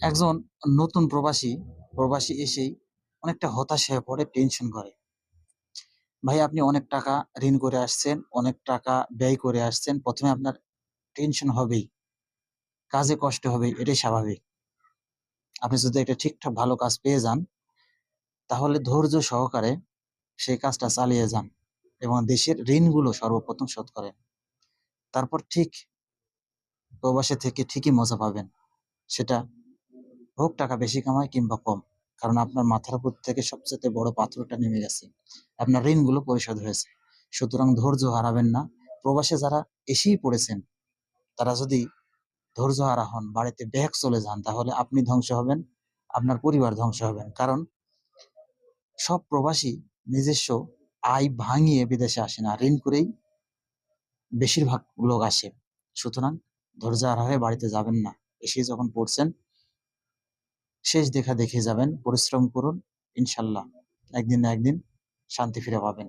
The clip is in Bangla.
একজন নতুন প্রবাসী এসেই অনেকটা হতাশ হয়ে পড়ে, টেনশন করে। ভাই আপনি অনেক টাকা ঋণ করে আসছেন, অনেক টাকা ব্যয় করে আসছেন। ১ম এ আপনার টেনশন হবেই, কাজে কষ্ট হবে, এটাই স্বাভাবিক। আপনি যদি একটা ঠিকঠাক ভালো কাজ পেয়ে যান, তাহলে ধৈর্য সহকারে সেই কাজটা চালিয়ে যান এবং দেশের ঋণগুলো সর্বপ্রথম শোধ করেন। তারপর ঠিক প্রবাসে থেকে ঠিকই মজা পাবেন। সেটা হোক টাকা বেশি কামায় কিংবা কম। কারণ আপনার মাথার উপর থেকে সবচাইতে বড় পাথরটা নেমে গেছে। আপনার ঋণগুলো পরিশোধ হয়েছে। সুতরাং ধৈর্য হারাবেন না। প্রবাসে যারা এসেই পড়েছেন, তারা যদি ধৈর্যহারা হন, বাড়িতে ব্যাক চলে যান, তাহলে আপনি ধ্বংস হবেন, আপনার পরিবার ধ্বংস হবেন। কারণ সব প্রবাসী নিজস্ব আয় ভাঙিয়ে বিদেশে আসে না, ঋণ করেই বেশিরভাগ লোক আসে। সুতরাং ধৈর্যহারা হয়ে বাড়িতে যাবেন না। এসেই যখন পড়ছেন, শেষ দেখা দেখে যাবেন, পরিশ্রম করুন। ইনশাল্লাহ একদিন না একদিন শান্তি ফিরে পাবেন।